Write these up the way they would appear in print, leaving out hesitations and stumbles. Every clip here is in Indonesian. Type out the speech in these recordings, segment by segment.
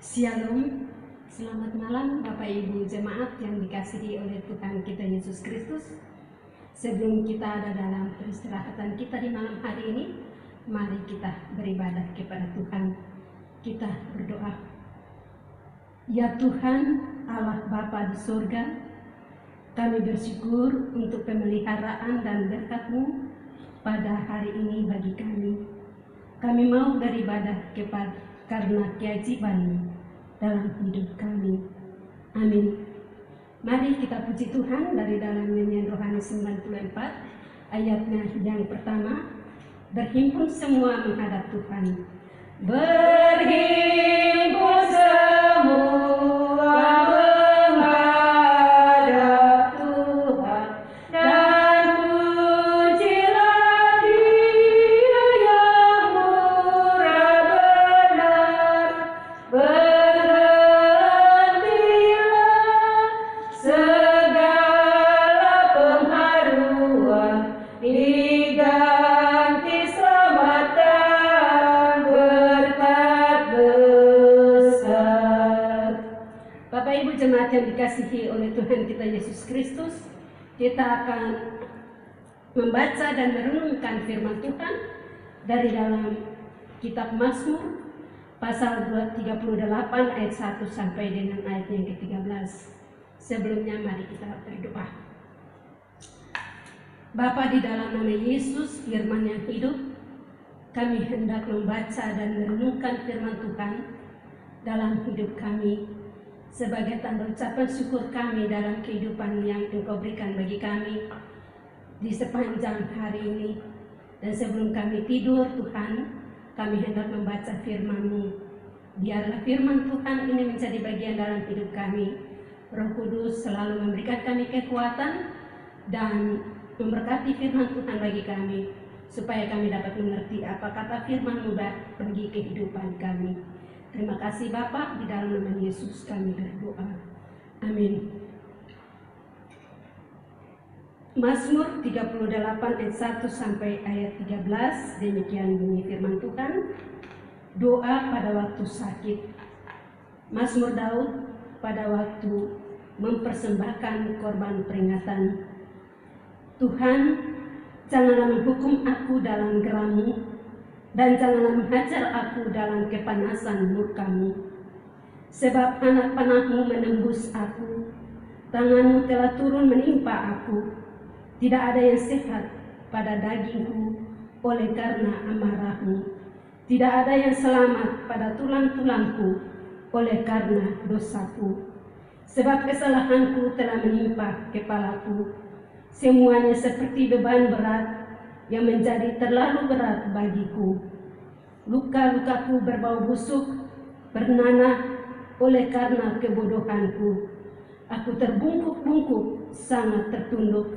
Shalom, selamat malam Bapak Ibu Jemaat yang dikasihi oleh Tuhan kita Yesus Kristus. Sebelum kita ada dalam peristirahatan kita di malam hari ini, mari kita beribadah kepada Tuhan. Kita berdoa. Ya Tuhan, Allah Bapa di surga, kami bersyukur untuk pemeliharaan dan berkat-Mu pada hari ini bagi kami. Kami mau beribadah karena kewajiban dalam hidup kami. Amin. Mari kita puji Tuhan dari dalam nyanyian rohani 94 ayatnya yang pertama. Berhimpun semua menghadap Tuhan. Berhimpun semua menghadap Tuhan, dan pujilah Dia yang murah benar. Berhentilah segala pengharuan, diganti selamatan berkat besar. Bapak Ibu jemaat yang dikasihi oleh Tuhan kita Yesus Kristus, kita akan membaca dan merenungkan firman Tuhan dari dalam kitab Mazmur pasal 38 ayat 1 sampai dengan ayat yang ke-13. Sebelumnya mari kita berdoa. Bapa, di dalam nama Yesus, firman yang hidup, kami hendak membaca dan merenungkan firman Tuhan dalam hidup kami sebagai tanda ucapan syukur kami dalam kehidupan yang Engkau berikan bagi kami di sepanjang hari ini. Dan sebelum kami tidur, Tuhan, kami hendak membaca firman-Mu. Biarlah firman Tuhan ini menjadi bagian dalam hidup kami. Roh Kudus selalu memberikan kami kekuatan dan memberkati firman Tuhan bagi kami, supaya kami dapat mengerti apa kata firman-Mu bagi kehidupan kami. Terima kasih Bapa, di dalam nama Yesus kami berdoa. Amin. Mazmur 38 ayat 1 sampai ayat 13, demikian bunyi firman Tuhan. Doa pada waktu sakit. Mazmur Daud pada waktu mempersembahkan korban peringatan. Tuhan, janganlah menghukum aku dalam geram-Mu, dan janganlah menghajar aku dalam kepanasan murka-Mu. Sebab anak panah-Mu menembus aku, tangan-Mu telah turun menimpa aku. Tidak ada yang sehat pada dagingku oleh karena amarah-Mu. Tidak ada yang selamat pada tulang-tulangku oleh karena dosaku. Sebab kesalahanku telah menimpa kepalaku. Semuanya seperti beban berat yang menjadi terlalu berat bagiku. Luka-lukaku berbau busuk, bernanah oleh karena kebodohanku. Aku terbungkuk-bungkuk, sangat tertunduk.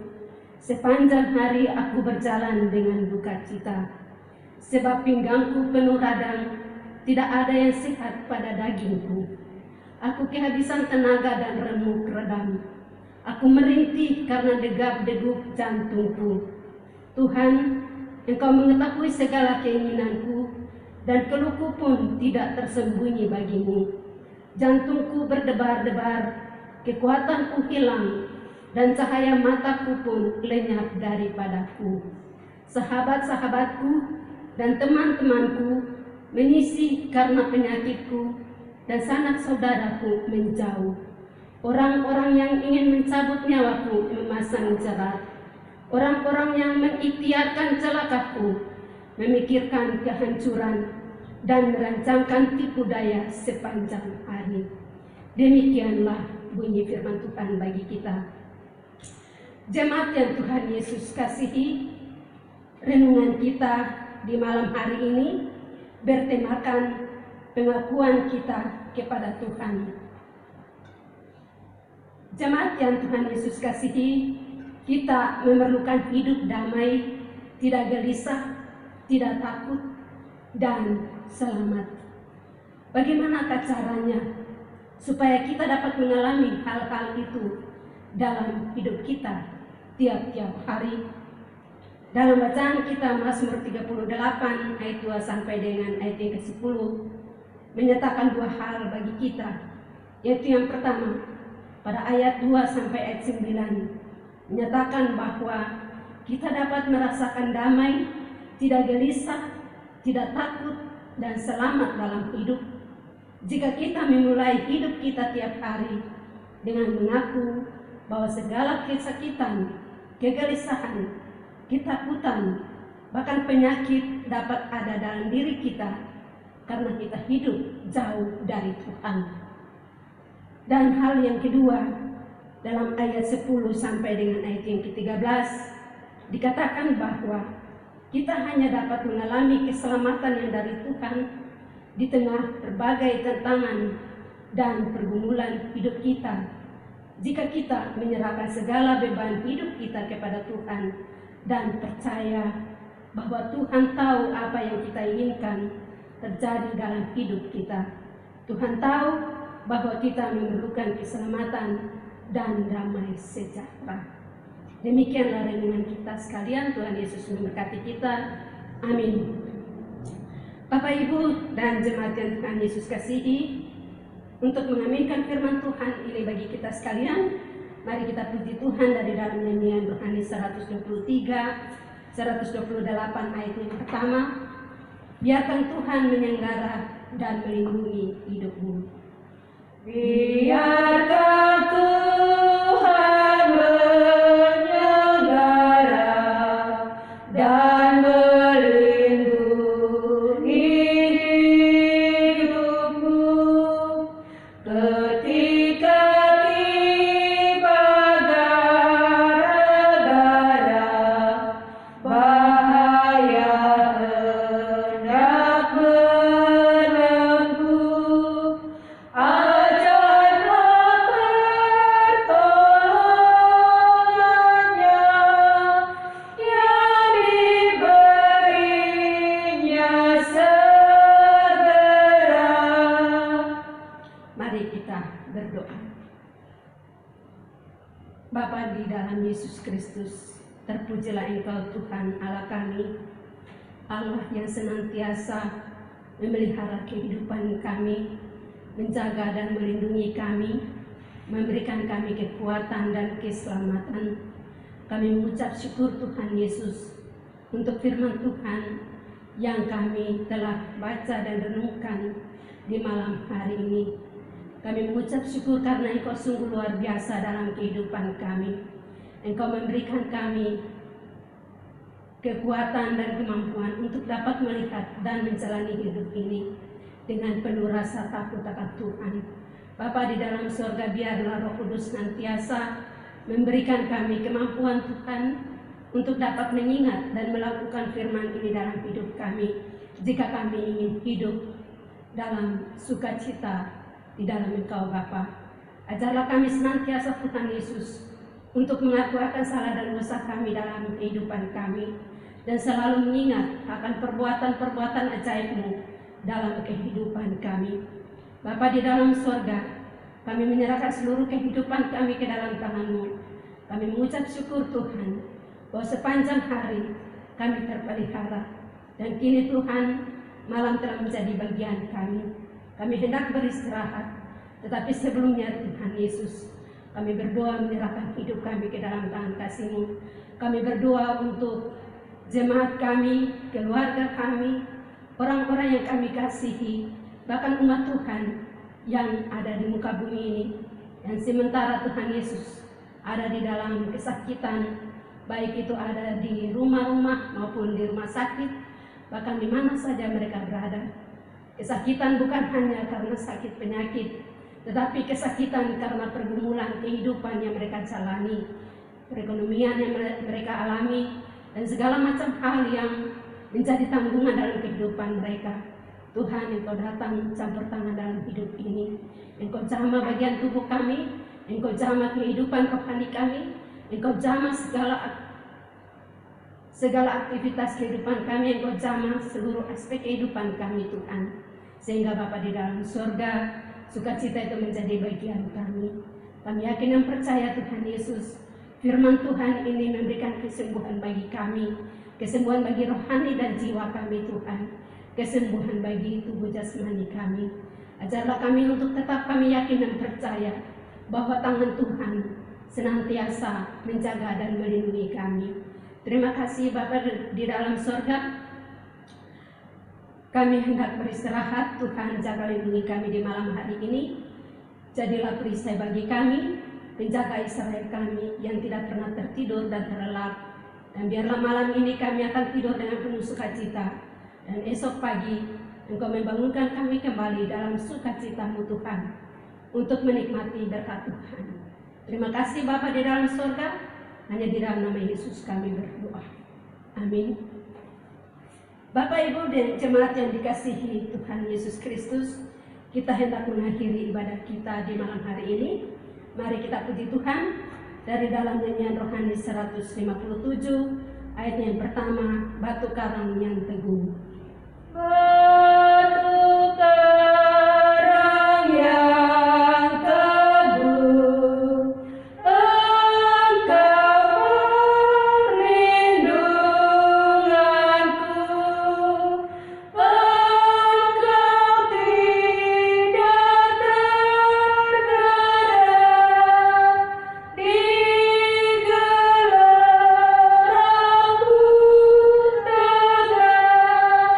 Sepanjang hari aku berjalan dengan duka cita. Sebab pinggangku penuh radang, tidak ada yang sehat pada dagingku. Aku kehabisan tenaga dan remuk redam. Aku merintih karena degap-degup jantungku. Tuhan, Engkau mengetahui segala keinginanku, dan keluhku pun tidak tersembunyi bagimu. Jantungku berdebar-debar, kekuatanku hilang, dan cahaya mataku pun lenyap daripadaku. Sahabat-sahabatku dan teman-temanku menyisih karena penyakitku, dan sanak saudaraku menjauh. Orang-orang yang ingin mencabut nyawaku memasang jerat. Orang-orang yang mengikhtiarkan celakaku memikirkan kehancuran dan merancangkan tipu daya sepanjang hari. Demikianlah bunyi firman Tuhan bagi kita. Jemaat yang Tuhan Yesus kasihi, renungan kita di malam hari ini bertemakan pengakuan kita kepada Tuhan. Jemaat yang Tuhan Yesus kasihi, kita memerlukan hidup damai, tidak gelisah, tidak takut, dan selamat. Bagaimanakah caranya supaya kita dapat mengalami hal-hal itu dalam hidup kita tiap-tiap hari? Dalam bacaan kita Mazmur 38 ayat 2 sampai dengan ayat yang ke-10, menyatakan dua hal bagi kita, yaitu yang pertama pada ayat 2 sampai ayat 9 menyatakan bahwa kita dapat merasakan damai, tidak gelisah, tidak takut, dan selamat dalam hidup jika kita memulai hidup kita tiap hari dengan mengaku bahwa segala kesakitan, kegelisahan, ketakutan, bahkan penyakit dapat ada dalam diri kita karena kita hidup jauh dari Tuhan. Dan hal yang kedua, dalam ayat 10 sampai dengan ayat yang ke-13 dikatakan bahwa kita hanya dapat mengalami keselamatan yang dari Tuhan di tengah berbagai tantangan dan pergumulan hidup kita jika kita menyerahkan segala beban hidup kita kepada Tuhan dan percaya bahwa Tuhan tahu apa yang kita inginkan terjadi dalam hidup kita. Tuhan tahu bahwa kita memerlukan keselamatan dan damai sejahtera. Demikianlah renungan kita sekalian. Tuhan Yesus memberkati kita. Amin. Bapak, Ibu, dan jemaat yang Tuhan Yesus kasihi, untuk mengaminkan firman Tuhan ini bagi kita sekalian, mari kita puji Tuhan dari dalam nyanyian rohani 123, 128 ayat yang pertama. Biarkan Tuhan menyenggara dan melindungi hidupmu. Biarkan Tuhan menyenggara dan melindungi hidupmu ketika tiba gara-gara bahaya hendak menempuh. Ajarlah pertolongannya yang diberinya segera. Mari kita berdoa. Bapa di dalam Yesus Kristus, terpujilah Engkau Tuhan Allah kami, Allah yang senantiasa memelihara kehidupan kami, menjaga dan melindungi kami, memberikan kami kekuatan dan keselamatan. Kami mengucap syukur Tuhan Yesus untuk firman Tuhan yang kami telah baca dan renungkan di malam hari ini. Kami mengucap syukur karena Engkau sungguh luar biasa dalam kehidupan kami. Engkau memberikan kami kekuatan dan kemampuan untuk dapat melihat dan menjalani hidup ini dengan penuh rasa takut akan Tuhan. Bapa di dalam surga, biarlah Roh Kudus senantiasa memberikan kami kemampuan Tuhan untuk dapat mengingat dan melakukan firman ini dalam hidup kami jika kami ingin hidup dalam sukacita di dalam Engkau Bapa. Ajarlah kami senantiasa Tuhan Yesus untuk mengakui akan salah dan dosa kami dalam kehidupan kami dan selalu mengingat akan perbuatan-perbuatan ajaib-Mu dalam kehidupan kami. Bapa di dalam surga, kami menyerahkan seluruh kehidupan kami ke dalam tangan-Mu. Kami mengucap syukur Tuhan bahwa sepanjang hari kami terpelihara dan kini Tuhan malam telah menjadi bagian kami. Kami hendak beristirahat, tetapi sebelumnya Tuhan Yesus, kami berdoa menyerahkan hidup kami ke dalam tangan kasih-Mu. Kami berdoa untuk jemaat kami, keluarga kami, orang-orang yang kami kasihi, bahkan umat Tuhan yang ada di muka bumi ini. Dan sementara Tuhan Yesus ada di dalam kesakitan, baik itu ada di rumah-rumah maupun di rumah sakit, bahkan di mana saja mereka berada. Kesakitan bukan hanya karena sakit penyakit, tetapi kesakitan karena pergumulan kehidupan yang mereka jalani, perekonomian yang mereka alami, dan segala macam hal yang menjadi tanggungan dalam kehidupan mereka. Tuhan, Engkau datang campur tangan dalam hidup ini. Engkau jamah bagian tubuh kami, Engkau jamah kehidupan rohani kami, Engkau jamah segala aktivitas kehidupan kami, Engkau jamah seluruh aspek kehidupan kami Tuhan. Sehingga Bapa di dalam surga, sukacita itu menjadi bagian kami. Kami yakin dan percaya Tuhan Yesus, firman Tuhan ini memberikan kesembuhan bagi kami, kesembuhan bagi rohani dan jiwa kami Tuhan. kesembuhan bagi tubuh jasmani kami. Ajarlah kami untuk tetap kami yakin dan percaya bahwa tangan Tuhan senantiasa menjaga dan melindungi kami. Terima kasih Bapa di dalam sorga. Kami hendak beristirahat, Tuhan jaga lindungi kami di malam hari ini. Jadilah perisai bagi kami, penjaga Israel kami yang tidak pernah tertidur dan terlelap. Dan biarlah malam ini kami akan tidur dengan penuh sukacita. Dan esok pagi Engkau membangunkan kami kembali dalam sukacita-Mu Tuhan, untuk menikmati berkat Tuhan. Terima kasih Bapa di dalam surga, hanya di dalam nama Yesus kami berdoa. Amin. Bapak Ibu dan jemaat yang dikasihi Tuhan Yesus Kristus, kita hendak mengakhiri ibadah kita di malam hari ini. Mari kita puji Tuhan dari dalam nyanyian rohani 157 ayat yang pertama, Batu Karang yang Teguh. Batu karang yang teguh, Engkau perlindunganku, Engkau tidak tergerak di gelap rambut tegak.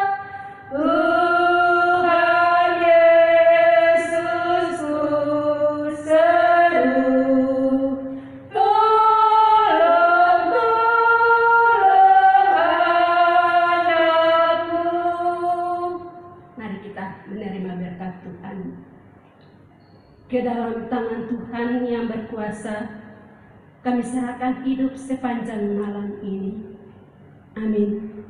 Tuhan Yesus ku seru, tolong anakku. Mari kita menerima berkat Tuhan. Ke dalam tangan Tuhan yang berkuasa, kami serahkan hidup sepanjang malam ini. Amin.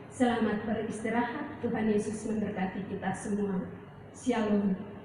Selamat beristirahat. Tuhan Yesus memberkati kita semua. Shalom.